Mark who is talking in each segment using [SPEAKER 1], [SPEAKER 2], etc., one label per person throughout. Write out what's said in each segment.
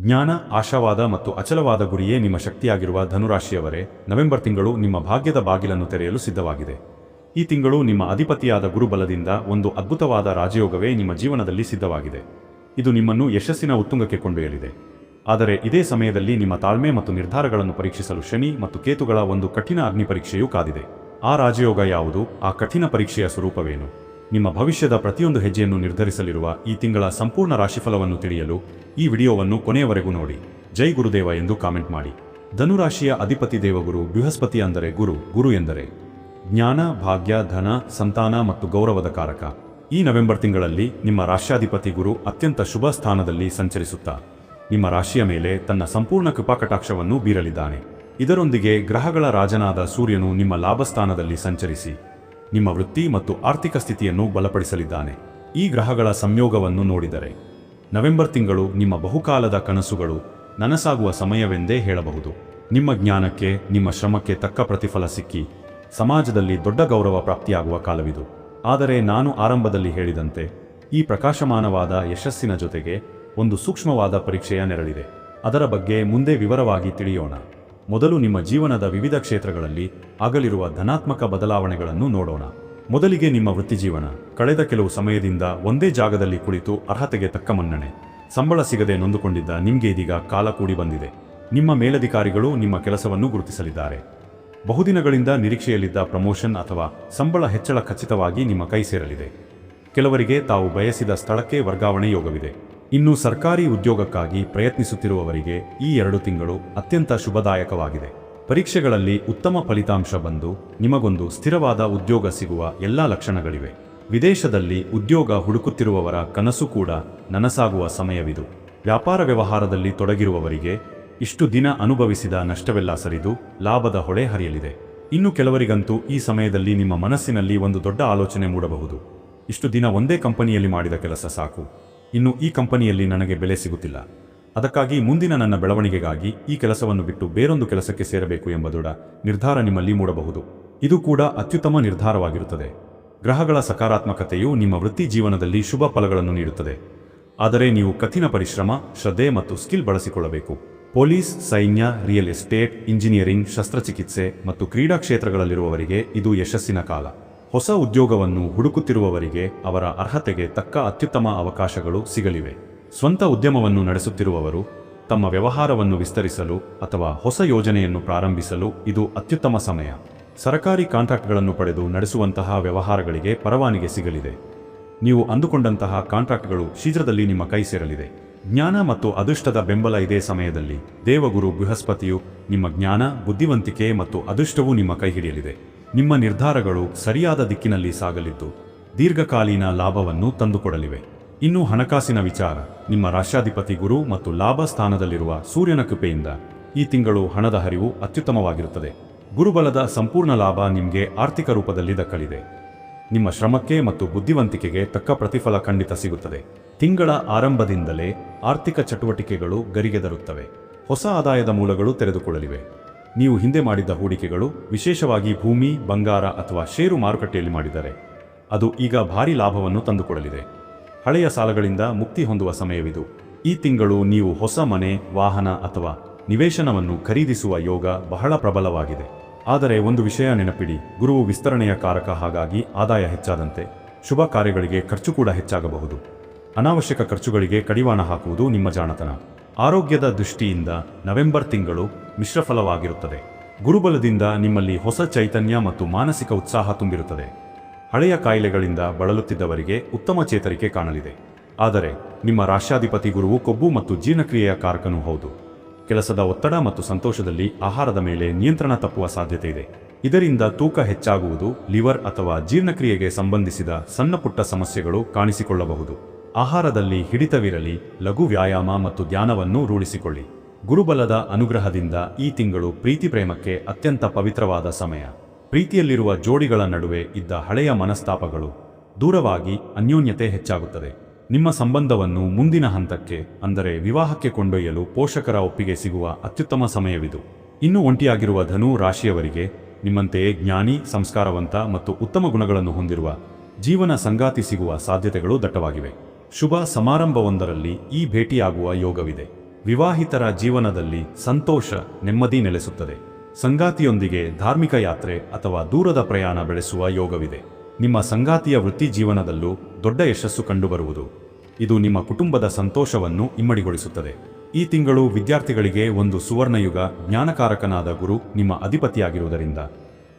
[SPEAKER 1] ಜ್ಞಾನ, ಆಶಾವಾದ ಮತ್ತು ಅಚಲವಾದ ಗುರಿಯೇ ನಿಮ್ಮ ಶಕ್ತಿಯಾಗಿರುವ ಧನುರಾಶಿಯವರೇ, ನವೆಂಬರ್ ತಿಂಗಳು ನಿಮ್ಮ ಭಾಗ್ಯದ ಬಾಗಿಲನ್ನು ತೆರೆಯಲು ಸಿದ್ಧವಾಗಿದೆ. ಈ ತಿಂಗಳು ನಿಮ್ಮ ಅಧಿಪತಿಯಾದ ಗುರುಬಲದಿಂದ ಒಂದು ಅದ್ಭುತವಾದ ರಾಜಯೋಗವೇ ನಿಮ್ಮ ಜೀವನದಲ್ಲಿ ಸಿದ್ಧವಾಗಿದೆ. ಇದು ನಿಮ್ಮನ್ನು ಯಶಸ್ಸಿನ ಉತ್ತುಂಗಕ್ಕೆ ಕೊಂಡೊಯ್ಯಲಿದೆ. ಆದರೆ ಇದೇ ಸಮಯದಲ್ಲಿ ನಿಮ್ಮ ತಾಳ್ಮೆ ಮತ್ತು ನಿರ್ಧಾರಗಳನ್ನು ಪರೀಕ್ಷಿಸಲು ಶನಿ ಮತ್ತು ಕೇತುಗಳ ಒಂದು ಕಠಿಣ ಅಗ್ನಿ ಪರೀಕ್ಷೆಯೂ ಕಾದಿದೆ. ಆ ರಾಜಯೋಗ ಯಾವುದು? ಆ ಕಠಿಣ ಪರೀಕ್ಷೆಯ ಸ್ವರೂಪವೇನು? ನಿಮ್ಮ ಭವಿಷ್ಯದ ಪ್ರತಿಯೊಂದು ಹೆಜ್ಜೆಯನ್ನು ನಿರ್ಧರಿಸಲಿರುವ ಈ ತಿಂಗಳ ಸಂಪೂರ್ಣ ರಾಶಿಫಲವನ್ನು ತಿಳಿಯಲು ಈ ವಿಡಿಯೋವನ್ನು ಕೊನೆಯವರೆಗೂ ನೋಡಿ. ಜೈ ಗುರುದೇವ ಎಂದು ಕಾಮೆಂಟ್ ಮಾಡಿ. ಧನುರಾಶಿಯ ಅಧಿಪತಿ ದೇವಗುರು ಬೃಹಸ್ಪತಿ ಅಂದರೆ ಗುರು ಎಂದರೆ ಜ್ಞಾನ, ಭಾಗ್ಯ, ಧನ, ಸಂತಾನ ಮತ್ತು ಗೌರವದ ಕಾರಕ. ಈ ನವೆಂಬರ್ ತಿಂಗಳಲ್ಲಿ ನಿಮ್ಮ ರಾಶ್ಯಾಧಿಪತಿ ಗುರು ಅತ್ಯಂತ ಶುಭ ಸ್ಥಾನದಲ್ಲಿ ಸಂಚರಿಸುತ್ತಾ ನಿಮ್ಮ ರಾಶಿಯ ಮೇಲೆ ತನ್ನ ಸಂಪೂರ್ಣ ಕೃಪಾಕಟಾಕ್ಷವನ್ನು ಬೀರಲಿದ್ದಾನೆ. ಇದರೊಂದಿಗೆ ಗ್ರಹಗಳ ರಾಜನಾದ ಸೂರ್ಯನು ನಿಮ್ಮ ಲಾಭಸ್ಥಾನದಲ್ಲಿ ಸಂಚರಿಸಿ ನಿಮ್ಮ ವೃತ್ತಿ ಮತ್ತು ಆರ್ಥಿಕ ಸ್ಥಿತಿಯನ್ನು ಬಲಪಡಿಸಲಿದ್ದಾನೆ. ಈ ಗ್ರಹಗಳ ಸಂಯೋಗವನ್ನು ನೋಡಿದರೆ ನವೆಂಬರ್ ತಿಂಗಳು ನಿಮ್ಮ ಬಹುಕಾಲದ ಕನಸುಗಳು ನನಸಾಗುವ ಸಮಯವೆಂದೇ ಹೇಳಬಹುದು. ನಿಮ್ಮ ಜ್ಞಾನಕ್ಕೆ, ನಿಮ್ಮ ಶ್ರಮಕ್ಕೆ ತಕ್ಕ ಪ್ರತಿಫಲ ಸಿಕ್ಕಿ ಸಮಾಜದಲ್ಲಿ ದೊಡ್ಡ ಗೌರವ ಪ್ರಾಪ್ತಿಯಾಗುವ ಕಾಲವಿದು. ಆದರೆ ನಾನು ಆರಂಭದಲ್ಲಿ ಹೇಳಿದಂತೆ ಈ ಪ್ರಕಾಶಮಾನವಾದ ಯಶಸ್ಸಿನ ಜೊತೆಗೆ ಒಂದು ಸೂಕ್ಷ್ಮವಾದ ಪರೀಕ್ಷೆಯ ನೆರಳಿದೆ. ಅದರ ಬಗ್ಗೆ ಮುಂದೆ ವಿವರವಾಗಿ ತಿಳಿಯೋಣ. ಮೊದಲು ನಿಮ್ಮ ಜೀವನದ ವಿವಿಧ ಕ್ಷೇತ್ರಗಳಲ್ಲಿ ಆಗಲಿರುವ ಧನಾತ್ಮಕ ಬದಲಾವಣೆಗಳನ್ನು ನೋಡೋಣ. ಮೊದಲಿಗೆ ನಿಮ್ಮ ವೃತ್ತಿಜೀವನ. ಕಳೆದ ಕೆಲವು ಸಮಯದಿಂದ ಒಂದೇ ಜಾಗದಲ್ಲಿ ಕುಳಿತು ಅರ್ಹತೆಗೆ ತಕ್ಕ ಮನ್ನಣೆ, ಸಂಬಳ ಸಿಗದೆ ನೊಂದುಕೊಂಡಿದ್ದ ನಿಮಗೆ ಇದೀಗ ಕಾಲ ಕೂಡಿ ಬಂದಿದೆ. ನಿಮ್ಮ ಮೇಲಧಿಕಾರಿಗಳು ನಿಮ್ಮ ಕೆಲಸವನ್ನು ಗುರುತಿಸಲಿದ್ದಾರೆ. ಬಹುದಿನಗಳಿಂದ ನಿರೀಕ್ಷೆಯಲ್ಲಿದ್ದ ಪ್ರಮೋಷನ್ ಅಥವಾ ಸಂಬಳ ಹೆಚ್ಚಳ ಖಚಿತವಾಗಿ ನಿಮ್ಮ ಕೈ ಸೇರಲಿದೆ. ಕೆಲವರಿಗೆ ತಾವು ಬಯಸಿದ ಸ್ಥಳಕ್ಕೆ ವರ್ಗಾವಣೆ ಯೋಗವಿದೆ. ಇನ್ನು ಸರ್ಕಾರಿ ಉದ್ಯೋಗಕ್ಕಾಗಿ ಪ್ರಯತ್ನಿಸುತ್ತಿರುವವರಿಗೆ ಈ 2 ತಿಂಗಳು ಅತ್ಯಂತ ಶುಭದಾಯಕವಾಗಿದೆ. ಪರೀಕ್ಷೆಗಳಲ್ಲಿ ಉತ್ತಮ ಫಲಿತಾಂಶ ಬಂದು ನಿಮಗೊಂದು ಸ್ಥಿರವಾದ ಉದ್ಯೋಗ ಸಿಗುವ ಎಲ್ಲ ಲಕ್ಷಣಗಳಿವೆ. ವಿದೇಶದಲ್ಲಿ ಉದ್ಯೋಗ ಹುಡುಕುತ್ತಿರುವವರ ಕನಸು ಕೂಡ ನನಸಾಗುವ ಸಮಯವಿದು. ವ್ಯಾಪಾರ ವ್ಯವಹಾರದಲ್ಲಿ ತೊಡಗಿರುವವರಿಗೆ ಇಷ್ಟು ದಿನ ಅನುಭವಿಸಿದ ನಷ್ಟವೆಲ್ಲ ಸರಿದು ಲಾಭದ ಹೊಳೆ ಹರಿಯಲಿದೆ. ಇನ್ನು ಕೆಲವರಿಗಂತೂ ಈ ಸಮಯದಲ್ಲಿ ನಿಮ್ಮ ಮನಸ್ಸಿನಲ್ಲಿ ಒಂದು ದೊಡ್ಡ ಆಲೋಚನೆ ಮೂಡಬಹುದು. ಇಷ್ಟು ದಿನ ಒಂದೇ ಕಂಪನಿಯಲ್ಲಿ ಮಾಡಿದ ಕೆಲಸ ಸಾಕು, ಇನ್ನು ಈ ಕಂಪನಿಯಲ್ಲಿ ನನಗೆ ಬೆಲೆ ಸಿಗುತ್ತಿಲ್ಲ, ಅದಕ್ಕಾಗಿ ಮುಂದಿನ ನನ್ನ ಬೆಳವಣಿಗೆಗಾಗಿ ಈ ಕೆಲಸವನ್ನು ಬಿಟ್ಟು ಬೇರೊಂದು ಕೆಲಸಕ್ಕೆ ಸೇರಬೇಕು ಎಂಬ ದೃಢ ನಿರ್ಧಾರ ನಿಮ್ಮಲ್ಲಿ ಮೂಡಬಹುದು. ಇದು ಕೂಡ ಅತ್ಯುತ್ತಮ ನಿರ್ಧಾರವಾಗಿರುತ್ತದೆ. ಗ್ರಹಗಳ ಸಕಾರಾತ್ಮಕತೆಯು ನಿಮ್ಮ ವೃತ್ತಿ ಜೀವನದಲ್ಲಿ ಶುಭ ಫಲಗಳನ್ನು ನೀಡುತ್ತದೆ. ಆದರೆ ನೀವು ಕಠಿಣ ಪರಿಶ್ರಮ, ಶ್ರದ್ಧೆ ಮತ್ತು ಸ್ಕಿಲ್ ಬಳಸಿಕೊಳ್ಳಬೇಕು. ಪೊಲೀಸ್, ಸೈನ್ಯ, ರಿಯಲ್ ಎಸ್ಟೇಟ್, ಇಂಜಿನಿಯರಿಂಗ್, ಶಸ್ತ್ರಚಿಕಿತ್ಸೆ ಮತ್ತು ಕ್ರೀಡಾ ಕ್ಷೇತ್ರಗಳಲ್ಲಿರುವವರಿಗೆ ಇದು ಯಶಸ್ಸಿನ ಕಾಲ. ಹೊಸ ಉದ್ಯೋಗವನ್ನು ಹುಡುಕುತ್ತಿರುವವರಿಗೆ ಅವರ ಅರ್ಹತೆಗೆ ತಕ್ಕ ಅತ್ಯುತ್ತಮ ಅವಕಾಶಗಳು ಸಿಗಲಿವೆ. ಸ್ವಂತ ಉದ್ಯಮವನ್ನು ನಡೆಸುತ್ತಿರುವವರು ತಮ್ಮ ವ್ಯವಹಾರವನ್ನು ವಿಸ್ತರಿಸಲು ಅಥವಾ ಹೊಸ ಯೋಜನೆಯನ್ನು ಪ್ರಾರಂಭಿಸಲು ಇದು ಅತ್ಯುತ್ತಮ ಸಮಯ. ಸರಕಾರಿ ಕಾಂಟ್ರಾಕ್ಟ್ಗಳನ್ನು ಪಡೆದು ನಡೆಸುವಂತಹ ವ್ಯವಹಾರಗಳಿಗೆ ಪರವಾನಗಿ ಸಿಗಲಿದೆ. ನೀವು ಅಂದುಕೊಂಡಂತಹ ಕಾಂಟ್ರಾಕ್ಟ್ಗಳು ಶೀಘ್ರದಲ್ಲಿ ನಿಮ್ಮ ಕೈ ಸೇರಲಿದೆ. ಜ್ಞಾನ ಮತ್ತು ಅದೃಷ್ಟದ ಬೆಂಬಲ. ಇದೇ ಸಮಯದಲ್ಲಿ ದೇವಗುರು ಬೃಹಸ್ಪತಿಯು ನಿಮ್ಮ ಜ್ಞಾನ, ಬುದ್ಧಿವಂತಿಕೆ ಮತ್ತು ಅದೃಷ್ಟವೂ ನಿಮ್ಮ ಕೈ ಹಿಡಿಯಲಿದೆ. ನಿಮ್ಮ ನಿರ್ಧಾರಗಳು ಸರಿಯಾದ ದಿಕ್ಕಿನಲ್ಲಿ ಸಾಗಲಿದ್ದು ದೀರ್ಘಕಾಲೀನ ಲಾಭವನ್ನು ತಂದುಕೊಡಲಿವೆ. ಇನ್ನು ಹಣಕಾಸಿನ ವಿಚಾರ. ನಿಮ್ಮ ರಾಶ್ಯಾಧಿಪತಿ ಗುರು ಮತ್ತು ಲಾಭ ಸ್ಥಾನದಲ್ಲಿರುವ ಸೂರ್ಯನ ಕೃಪೆಯಿಂದ ಈ ತಿಂಗಳು ಹಣದ ಹರಿವು ಅತ್ಯುತ್ತಮವಾಗಿರುತ್ತದೆ. ಗುರುಬಲದ ಸಂಪೂರ್ಣ ಲಾಭ ನಿಮಗೆ ಆರ್ಥಿಕ ರೂಪದಲ್ಲಿ ದಕ್ಕಲಿದೆ. ನಿಮ್ಮ ಶ್ರಮಕ್ಕೆ ಮತ್ತು ಬುದ್ಧಿವಂತಿಕೆಗೆ ತಕ್ಕ ಪ್ರತಿಫಲ ಖಂಡಿತ ಸಿಗುತ್ತದೆ. ತಿಂಗಳ ಆರಂಭದಿಂದಲೇ ಆರ್ಥಿಕ ಚಟುವಟಿಕೆಗಳು ಗರಿಗೆದರುತ್ತವೆ. ಹೊಸ ಆದಾಯದ ಮೂಲಗಳು ತೆರೆದುಕೊಳ್ಳಲಿವೆ. ನೀವು ಹಿಂದೆ ಮಾಡಿದ್ದ ಹೂಡಿಕೆಗಳು, ವಿಶೇಷವಾಗಿ ಭೂಮಿ, ಬಂಗಾರ ಅಥವಾ ಷೇರು ಮಾರುಕಟ್ಟೆಯಲ್ಲಿ ಮಾಡಿದರೆ ಅದು ಈಗ ಭಾರೀ ಲಾಭವನ್ನು ತಂದುಕೊಡಲಿದೆ. ಹಳೆಯ ಸಾಲಗಳಿಂದ ಮುಕ್ತಿ ಹೊಂದುವ ಸಮಯವಿದು. ಈ ತಿಂಗಳು ನೀವು ಹೊಸ ಮನೆ, ವಾಹನ ಅಥವಾ ನಿವೇಶನವನ್ನು ಖರೀದಿಸುವ ಯೋಗ ಬಹಳ ಪ್ರಬಲವಾಗಿದೆ. ಆದರೆ ಒಂದು ವಿಷಯ ನೆನಪಿಡಿ, ಗುರುವು ವಿಸ್ತರಣೆಯ ಕಾರಕ. ಹಾಗಾಗಿ ಆದಾಯ ಹೆಚ್ಚಾದಂತೆ ಶುಭ ಕಾರ್ಯಗಳಿಗೆ ಖರ್ಚು ಕೂಡ ಹೆಚ್ಚಾಗಬಹುದು. ಅನಾವಶ್ಯಕ ಖರ್ಚುಗಳಿಗೆ ಕಡಿವಾಣ ಹಾಕುವುದು ನಿಮ್ಮ ಜಾಣತನ. ಆರೋಗ್ಯದ ದೃಷ್ಟಿಯಿಂದ ನವೆಂಬರ್ ತಿಂಗಳು ಮಿಶ್ರಫಲವಾಗಿರುತ್ತದೆ. ಗುರುಬಲದಿಂದ ನಿಮ್ಮಲ್ಲಿ ಹೊಸ ಚೈತನ್ಯ ಮತ್ತು ಮಾನಸಿಕ ಉತ್ಸಾಹ ತುಂಬಿರುತ್ತದೆ. ಹಳೆಯ ಕಾಯಿಲೆಗಳಿಂದ ಬಳಲುತ್ತಿದ್ದವರಿಗೆ ಉತ್ತಮ ಚೇತರಿಕೆ ಕಾಣಲಿದೆ. ಆದರೆ ನಿಮ್ಮ ರಾಶ್ಯಾಧಿಪತಿ ಗುರುವು ಕೊಬ್ಬು ಮತ್ತು ಜೀರ್ಣಕ್ರಿಯೆಯ ಕಾರಕನೂ ಹೌದು. ಕೆಲಸದ ಒತ್ತಡ ಮತ್ತು ಸಂತೋಷದಲ್ಲಿ ಆಹಾರದ ಮೇಲೆ ನಿಯಂತ್ರಣ ತಪ್ಪುವ ಸಾಧ್ಯತೆ ಇದೆ. ಇದರಿಂದ ತೂಕ ಹೆಚ್ಚಾಗುವುದು, ಲಿವರ್ ಅಥವಾ ಜೀರ್ಣಕ್ರಿಯೆಗೆ ಸಂಬಂಧಿಸಿದ ಸಣ್ಣಪುಟ್ಟ ಸಮಸ್ಯೆಗಳು ಕಾಣಿಸಿಕೊಳ್ಳಬಹುದು. ಆಹಾರದಲ್ಲಿ ಹಿಡಿತವಿರಲಿ. ಲಘು ವ್ಯಾಯಾಮ ಮತ್ತು ಧ್ಯಾನವನ್ನು ರೂಢಿಸಿಕೊಳ್ಳಿ. ಗುರುಬಲದ ಅನುಗ್ರಹದಿಂದ ಈ ತಿಂಗಳು ಪ್ರೀತಿ ಪ್ರೇಮಕ್ಕೆ ಅತ್ಯಂತ ಪವಿತ್ರವಾದ ಸಮಯ. ಪ್ರೀತಿಯಲ್ಲಿರುವ ಜೋಡಿಗಳ ನಡುವೆ ಇದ್ದ ಹಳೆಯ ಮನಸ್ತಾಪಗಳು ದೂರವಾಗಿ ಅನ್ಯೋನ್ಯತೆ ಹೆಚ್ಚಾಗುತ್ತದೆ. ನಿಮ್ಮ ಸಂಬಂಧವನ್ನು ಮುಂದಿನ ಹಂತಕ್ಕೆ, ಅಂದರೆ ವಿವಾಹಕ್ಕೆ ಕೊಂಡೊಯ್ಯಲು ಪೋಷಕರ ಒಪ್ಪಿಗೆ ಸಿಗುವ ಅತ್ಯುತ್ತಮ ಸಮಯವಿದು. ಇನ್ನು ಒಂಟಿಯಾಗಿರುವ ಧನು ರಾಶಿಯವರಿಗೆ ನಿಮ್ಮಂತೆಯೇ ಜ್ಞಾನಿ, ಸಂಸ್ಕಾರವಂತ ಮತ್ತು ಉತ್ತಮ ಗುಣಗಳನ್ನು ಹೊಂದಿರುವ ಜೀವನ ಸಂಗಾತಿ ಸಿಗುವ ಸಾಧ್ಯತೆಗಳು ದಟ್ಟವಾಗಿವೆ. ಶುಭ ಸಮಾರಂಭವೊಂದರಲ್ಲಿ ಈ ಭೇಟಿಯಾಗುವ ಯೋಗವಿದೆ. ವಿವಾಹಿತರ ಜೀವನದಲ್ಲಿ ಸಂತೋಷ, ನೆಮ್ಮದಿ ನೆಲೆಸುತ್ತದೆ. ಸಂಗಾತಿಯೊಂದಿಗೆ ಧಾರ್ಮಿಕ ಯಾತ್ರೆ ಅಥವಾ ದೂರದ ಪ್ರಯಾಣ ಬೆಳೆಸುವ ಯೋಗವಿದೆ. ನಿಮ್ಮ ಸಂಗಾತಿಯ ವೃತ್ತಿ ಜೀವನದಲ್ಲೂ ದೊಡ್ಡ ಯಶಸ್ಸು ಕಂಡುಬರುವುದು. ಇದು ನಿಮ್ಮ ಕುಟುಂಬದ ಸಂತೋಷವನ್ನು ಇಮ್ಮಡಿಗೊಳಿಸುತ್ತದೆ. ಈ ತಿಂಗಳು ವಿದ್ಯಾರ್ಥಿಗಳಿಗೆ ಒಂದು ಸುವರ್ಣಯುಗ. ಜ್ಞಾನಕಾರಕನಾದ ಗುರು ನಿಮ್ಮ ಅಧಿಪತಿಯಾಗಿರುವುದರಿಂದ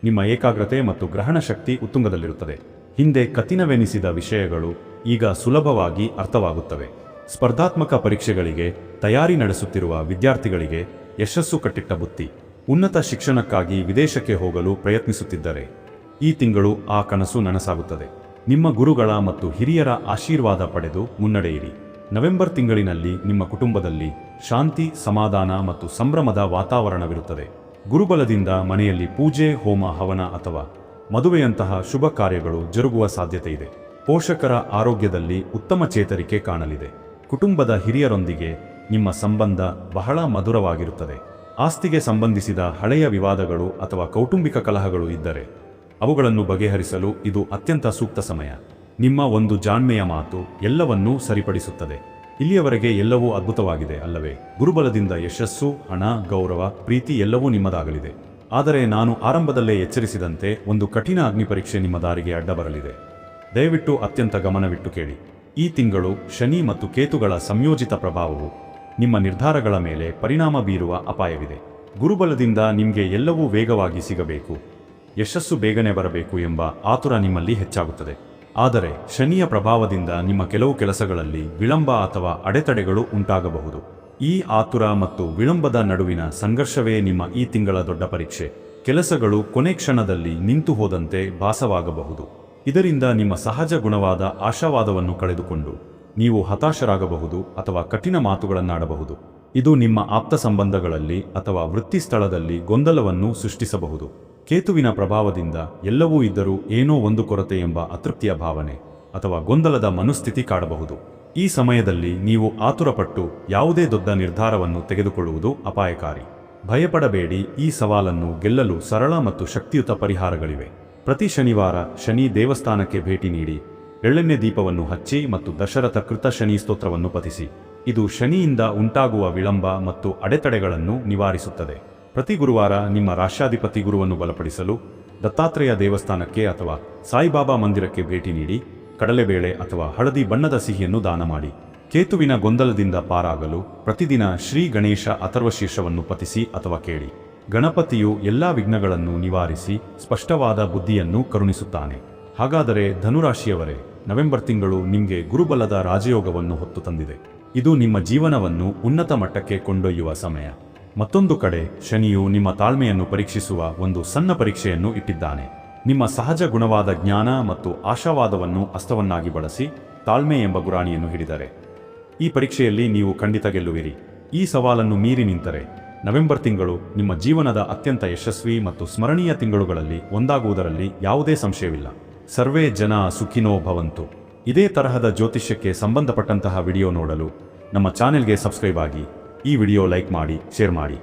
[SPEAKER 1] ನಿಮ್ಮ ಏಕಾಗ್ರತೆ ಮತ್ತು ಗ್ರಹಣ ಶಕ್ತಿ ಉತ್ತುಂಗದಲ್ಲಿರುತ್ತದೆ. ಹಿಂದೆ ಕಠಿಣವೆನಿಸಿದ ವಿಷಯಗಳು ಈಗ ಸುಲಭವಾಗಿ ಅರ್ಥವಾಗುತ್ತವೆ. ಸ್ಪರ್ಧಾತ್ಮಕ ಪರೀಕ್ಷೆಗಳಿಗೆ ತಯಾರಿ ನಡೆಸುತ್ತಿರುವ ವಿದ್ಯಾರ್ಥಿಗಳಿಗೆ ಯಶಸ್ಸು ಕಟ್ಟಿಟ್ಟ ಬುತ್ತಿ. ಉನ್ನತ ಶಿಕ್ಷಣಕ್ಕಾಗಿ ವಿದೇಶಕ್ಕೆ ಹೋಗಲು ಪ್ರಯತ್ನಿಸುತ್ತಿದ್ದರೆ ಈ ತಿಂಗಳು ಆ ಕನಸು ನನಸಾಗುತ್ತದೆ. ನಿಮ್ಮ ಗುರುಗಳ ಮತ್ತು ಹಿರಿಯರ ಆಶೀರ್ವಾದ ಪಡೆದು ಮುನ್ನಡೆಯಿರಿ. ನವೆಂಬರ್ ತಿಂಗಳಿನಲ್ಲಿ ನಿಮ್ಮ ಕುಟುಂಬದಲ್ಲಿ ಶಾಂತಿ, ಸಮಾಧಾನ ಮತ್ತು ಸಂಭ್ರಮದ ವಾತಾವರಣವಿರುತ್ತದೆ. ಗುರುಬಲದಿಂದ ಮನೆಯಲ್ಲಿ ಪೂಜೆ, ಹೋಮ, ಹವನ ಅಥವಾ ಮದುವೆಯಂತಹ ಶುಭ ಕಾರ್ಯಗಳು ಜರುಗುವ ಸಾಧ್ಯತೆ ಇದೆ. ಪೋಷಕರ ಆರೋಗ್ಯದಲ್ಲಿ ಉತ್ತಮ ಚೇತರಿಕೆ ಕಾಣಲಿದೆ. ಕುಟುಂಬದ ಹಿರಿಯರೊಂದಿಗೆ ನಿಮ್ಮ ಸಂಬಂಧ ಬಹಳ ಮಧುರವಾಗಿರುತ್ತದೆ. ಆಸ್ತಿಗೆ ಸಂಬಂಧಿಸಿದ ಹಳೆಯ ವಿವಾದಗಳು ಅಥವಾ ಕೌಟುಂಬಿಕ ಕಲಹಗಳು ಇದ್ದರೆ ಅವುಗಳನ್ನು ಬಗೆಹರಿಸಲು ಇದು ಅತ್ಯಂತ ಸೂಕ್ತ ಸಮಯ. ನಿಮ್ಮ ಒಂದು ಜಾಣ್ಮೆಯ ಮಾತು ಎಲ್ಲವನ್ನೂ ಸರಿಪಡಿಸುತ್ತದೆ. ಇಲ್ಲಿಯವರೆಗೆ ಎಲ್ಲವೂ ಅದ್ಭುತವಾಗಿದೆ ಅಲ್ಲವೇ? ಗುರುಬಲದಿಂದ ಯಶಸ್ಸು, ಹಣ, ಗೌರವ, ಪ್ರೀತಿ ಎಲ್ಲವೂ ನಿಮ್ಮದಾಗಲಿದೆ. ಆದರೆ ನಾನು ಆರಂಭದಲ್ಲೇ ಎಚ್ಚರಿಸಿದಂತೆ ಒಂದು ಕಠಿಣ ಅಗ್ನಿಪರೀಕ್ಷೆ ನಿಮ್ಮ ದಾರಿಗೆ ಅಡ್ಡ ಬರಲಿದೆ. ದಯವಿಟ್ಟು ಅತ್ಯಂತ ಗಮನವಿಟ್ಟು ಕೇಳಿ. ಈ ತಿಂಗಳು ಶನಿ ಮತ್ತು ಕೇತುಗಳ ಸಂಯೋಜಿತ ಪ್ರಭಾವವು ನಿಮ್ಮ ನಿರ್ಧಾರಗಳ ಮೇಲೆ ಪರಿಣಾಮ ಬೀರುವ ಅಪಾಯವಿದೆ. ಗುರುಬಲದಿಂದ ನಿಮಗೆ ಎಲ್ಲವೂ ವೇಗವಾಗಿ ಸಿಗಬೇಕು, ಯಶಸ್ಸು ಬೇಗನೆ ಬರಬೇಕು ಎಂಬ ಆತುರ ನಿಮ್ಮಲ್ಲಿ ಹೆಚ್ಚಾಗುತ್ತದೆ. ಆದರೆ ಶನಿಯ ಪ್ರಭಾವದಿಂದ ನಿಮ್ಮ ಕೆಲವು ಕೆಲಸಗಳಲ್ಲಿ ವಿಳಂಬ ಅಥವಾ ಅಡೆತಡೆಗಳು ಉಂಟಾಗಬಹುದು. ಈ ಆತುರ ಮತ್ತು ವಿಳಂಬದ ನಡುವಿನ ಸಂಘರ್ಷವೇ ನಿಮ್ಮ ಈ ತಿಂಗಳ ದೊಡ್ಡ ಪರೀಕ್ಷೆ. ಕೆಲಸಗಳು ಕೊನೆ ಕ್ಷಣದಲ್ಲಿ ನಿಂತು ಹೋದಂತೆ ಭಾಸವಾಗಬಹುದು. ಇದರಿಂದ ನಿಮ್ಮ ಸಹಜ ಗುಣವಾದ ಆಶಾವಾದವನ್ನು ಕಳೆದುಕೊಂಡು ನೀವು ಹತಾಶರಾಗಬಹುದು ಅಥವಾ ಕಠಿಣ ಮಾತುಗಳನ್ನಾಡಬಹುದು. ಇದು ನಿಮ್ಮ ಆಪ್ತ ಸಂಬಂಧಗಳಲ್ಲಿ ಅಥವಾ ವೃತ್ತಿ ಸ್ಥಳದಲ್ಲಿ ಗೊಂದಲವನ್ನು ಸೃಷ್ಟಿಸಬಹುದು. ಕೇತುವಿನ ಪ್ರಭಾವದಿಂದ ಎಲ್ಲವೂ ಇದ್ದರೂ ಏನೋ ಒಂದು ಕೊರತೆ ಎಂಬ ಅತೃಪ್ತಿಯ ಭಾವನೆ ಅಥವಾ ಗೊಂದಲದ ಮನಸ್ಥಿತಿ ಕಾಡಬಹುದು. ಈ ಸಮಯದಲ್ಲಿ ನೀವು ಆತುರಪಟ್ಟು ಯಾವುದೇ ದೊಡ್ಡ ನಿರ್ಧಾರವನ್ನು ತೆಗೆದುಕೊಳ್ಳುವುದು ಅಪಾಯಕಾರಿ. ಭಯಪಡಬೇಡಿ, ಈ ಸವಾಲನ್ನು ಗೆಲ್ಲಲು ಸರಳ ಮತ್ತು ಶಕ್ತಿಯುತ ಪರಿಹಾರಗಳಿವೆ. ಪ್ರತಿ ಶನಿವಾರ ಶನಿ ದೇವಸ್ಥಾನಕ್ಕೆ ಭೇಟಿ ನೀಡಿ ಎಳ್ಳೆಣ್ಣೆ ದೀಪವನ್ನು ಹಚ್ಚಿ ಮತ್ತು ದಶರಥ ಕೃತ ಶನಿ ಸ್ತೋತ್ರವನ್ನು ಪಠಿಸಿ. ಇದು ಶನಿಯಿಂದ ಉಂಟಾಗುವ ವಿಳಂಬ ಮತ್ತು ಅಡೆತಡೆಗಳನ್ನು ನಿವಾರಿಸುತ್ತದೆ. ಪ್ರತಿ ಗುರುವಾರ ನಿಮ್ಮ ರಾಶ್ಯಾಧಿಪತಿ ಗುರುವನ್ನು ಬಲಪಡಿಸಲು ದತ್ತಾತ್ರೇಯ ದೇವಸ್ಥಾನಕ್ಕೆ ಅಥವಾ ಸಾಯಿಬಾಬಾ ಮಂದಿರಕ್ಕೆ ಭೇಟಿ ನೀಡಿ ಕಡಲೆಬೇಳೆ ಅಥವಾ ಹಳದಿ ಬಣ್ಣದ ಸಿಹಿಯನ್ನು ದಾನ ಮಾಡಿ. ಕೇತುವಿನ ಗೊಂದಲದಿಂದ ಪಾರಾಗಲು ಪ್ರತಿದಿನ ಶ್ರೀ ಗಣೇಶ ಅಥರ್ವಶೀರ್ಷವನ್ನು ಪಠಿಸಿ ಅಥವಾ ಕೇಳಿ. ಗಣಪತಿಯು ಎಲ್ಲಾ ವಿಘ್ನಗಳನ್ನು ನಿವಾರಿಸಿ ಸ್ಪಷ್ಟವಾದ ಬುದ್ಧಿಯನ್ನು ಕರುಣಿಸುತ್ತಾನೆ. ಹಾಗಾದರೆ ಧನುರಾಶಿಯವರೇ, ನವೆಂಬರ್ ತಿಂಗಳು ನಿಮಗೆ ಗುರುಬಲದ ರಾಜಯೋಗವನ್ನು ಹೊತ್ತು ತಂದಿದೆ. ಇದು ನಿಮ್ಮ ಜೀವನವನ್ನು ಉನ್ನತ ಮಟ್ಟಕ್ಕೆ ಕೊಂಡೊಯ್ಯುವ ಸಮಯ. ಮತ್ತೊಂದು ಕಡೆ ಶನಿಯು ನಿಮ್ಮ ತಾಳ್ಮೆಯನ್ನು ಪರೀಕ್ಷಿಸುವ ಒಂದು ಸಣ್ಣ ಪರೀಕ್ಷೆಯನ್ನು ಇಟ್ಟಿದ್ದಾನೆ. ನಿಮ್ಮ ಸಹಜ ಗುಣವಾದ ಜ್ಞಾನ ಮತ್ತು ಆಶಾವಾದವನ್ನು ಅಸ್ತ್ರವನ್ನಾಗಿ ಬಳಸಿ ತಾಳ್ಮೆ ಎಂಬ ಗುರಾಣಿಯನ್ನು ಹಿಡಿದರೆ ಈ ಪರೀಕ್ಷೆಯಲ್ಲಿ ನೀವು ಖಂಡಿತ ಗೆಲ್ಲುವಿರಿ. ಈ ಸವಾಲನ್ನು ಮೀರಿ ನಿಂತರೆ ನವೆಂಬರ್ ತಿಂಗಳು ನಿಮ್ಮ ಜೀವನದ ಅತ್ಯಂತ ಯಶಸ್ವಿ ಮತ್ತು ಸ್ಮರಣೀಯ ತಿಂಗಳುಗಳಲ್ಲಿ ಒಂದಾಗುವುದರಲ್ಲಿ ಯಾವುದೇ ಸಂಶಯವಿಲ್ಲ. ಸರ್ವೇ ಜನ ಸುಖಿನೋ ಭವಂತು. ಇದೇ ತರಹದ ಜ್ಯೋತಿಷ್ಯಕ್ಕೆ ಸಂಬಂಧಪಟ್ಟಂತಹ ವಿಡಿಯೋ ನೋಡಲು ನಮ್ಮ ಚಾನೆಲ್ಗೆ ಸಬ್ಸ್ಕ್ರೈಬ್ ಆಗಿ, ಈ ವಿಡಿಯೋ ಲೈಕ್ ಮಾಡಿ, ಶೇರ್ ಮಾಡಿ.